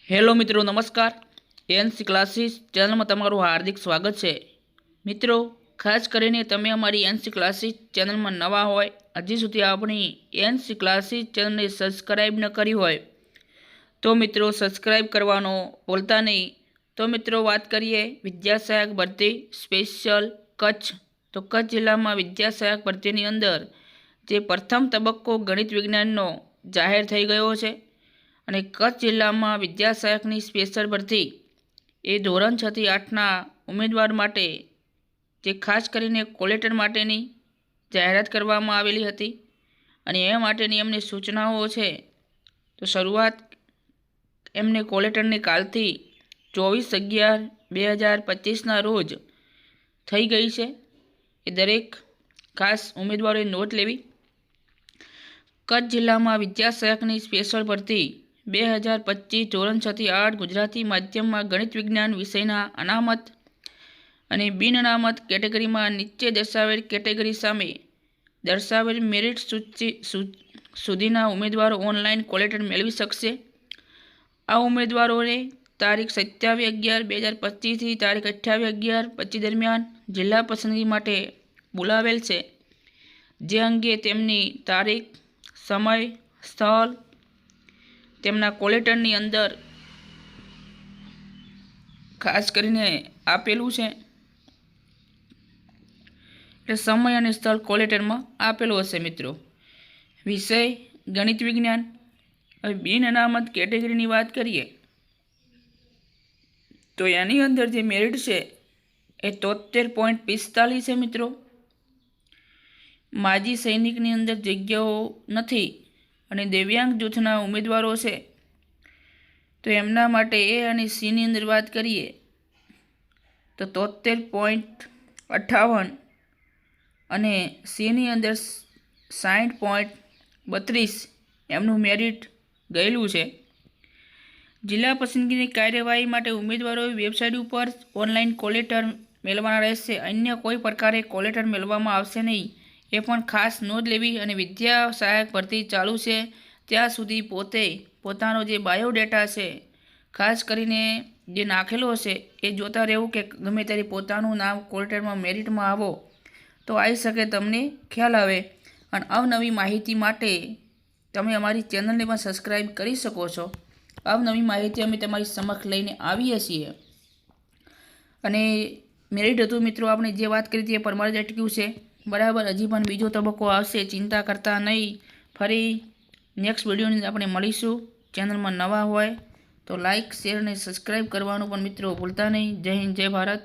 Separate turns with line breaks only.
Hello મિત્રો, નમસ્કાર। NC classes ચેનલમાં તમારું હાર્દિક સ્વાગત છે। મિત્રો, ખાસ કરીને તમે અમારી એનસી ક્લાસીસ ચેનલમાં નવા હોય, હજી સુધી આપણી એનસી ક્લાસીસ ચેનલને સબસ્ક્રાઈબ ન કરી હોય તો મિત્રો સબસ્ક્રાઈબ કરવાનો ભૂલતા નહીં। તો મિત્રો વાત કરીએ વિદ્યા સહાયક ભરતી સ્પેશિયલ કચ્છ। તો કચ્છ જિલ્લામાં વિદ્યા સહાયક ભરતીની અંદર જે પ્રથમ તબક્કો ગણિત વિજ્ઞાનનો જાહેર થઈ ગયો છે અને કચ્છ જિલ્લામાં વિદ્યા સહાયકની સ્પેશિયલ ભરતી એ ધોરણ 6 થી 8ના ઉમેદવાર માટે જે ખાસ કરીને કોલેટર માટેની જાહેરાત કરવામાં આવેલી હતી અને એ માટેની એમની સૂચનાઓ છે। તો શરૂઆત એમને કોલેટરની કાલથી 24/11/2025ના રોજ થઈ ગઈ છે। એ દરેક ખાસ ઉમેદવારોએ નોંધ લેવી। કચ્છ જિલ્લામાં વિદ્યા સહાયકની સ્પેશિયલ ભરતી 2025 ધોરણ 6 થી 8 ગુજરાતી માધ્યમમાં ગણિત વિજ્ઞાન વિષયના અનામત અને બિન અનામત કેટેગરીમાં નીચે દર્શાવેલ કેટેગરી સામે દર્શાવેલ મેરિટ સુધીના ઉમેદવારો ઓનલાઈન કોલેટર મેળવી શકશે। આ ઉમેદવારોને તારીખ 27/11/2025 થી તારીખ 28/11/25 દરમિયાન જિલ્લા પસંદગી માટે બોલાવેલ છે, જે અંગે તેમની તારીખ, સમય, સ્થળ તેમના કોલેટરની અંદર ખાસ કરીને આપેલું છે। એટલે સમય અને સ્થળ કોલેટરમાં આપેલું હશે। મિત્રો, વિષય ગણિત વિજ્ઞાન। હવે બિન અનામત કેટેગરીની વાત કરીએ તો એની અંદર જે મેરિટ છે એ 73.45 છે। મિત્રો, માજી સૈનિકની અંદર જગ્યાઓ નથી અને દિવ્યાંગ જૂથના ઉમેદવારો છે તો એમના માટે એ અને સીની અંદર વાત કરીએ તો 73.58 અને સીની અંદર 60.32 એમનું મેરિટ ગયેલું છે। જિલ્લા પસંદગીની કાર્યવાહી માટે ઉમેદવારોએ વેબસાઇટ ઉપર ઓનલાઈન કોલેટર મેળવવાના રહેશે। અન્ય કોઈ પ્રકારે કોલેટર મેળવવામાં આવશે નહીં, એ પણ ખાસ નોંધ લેવી। અને વિદ્યા સહાયક ભરતી ચાલુ છે ત્યાં સુધી પોતાનો જે બાયોડેટા છે ખાસ કરીને જે નાખેલો હશે એ જોતા રહેવું કે ગમે ત્યારે પોતાનું નામ કોલેટરમાં મેરિટમાં આવો તો આવી શકે, તમને ખ્યાલ આવે। અને અવનવી માહિતી માટે તમે અમારી ચેનલને પણ સબસ્ક્રાઈબ કરી શકો છો। અવનવી માહિતી અમે તમારી સમક્ષ લઈને આવીએ છીએ। અને મેરિટ હતું મિત્રો, આપણે જે વાત કરી હતી એ પ્રમાણે જ અટક્યું છે, બરાબર। હજી પણ બીજો તબક્કો આવશે, ચિંતા કરતા નહીં। ફરી નેક્સ્ટ વિડીયોની આપણે મળીશું। ચેનલમાં નવા હોય તો લાઇક, શેર અને સબસ્ક્રાઈબ કરવાનું પણ મિત્રો ભૂલતા નહીં। જય હિન્દ, જય ભારત।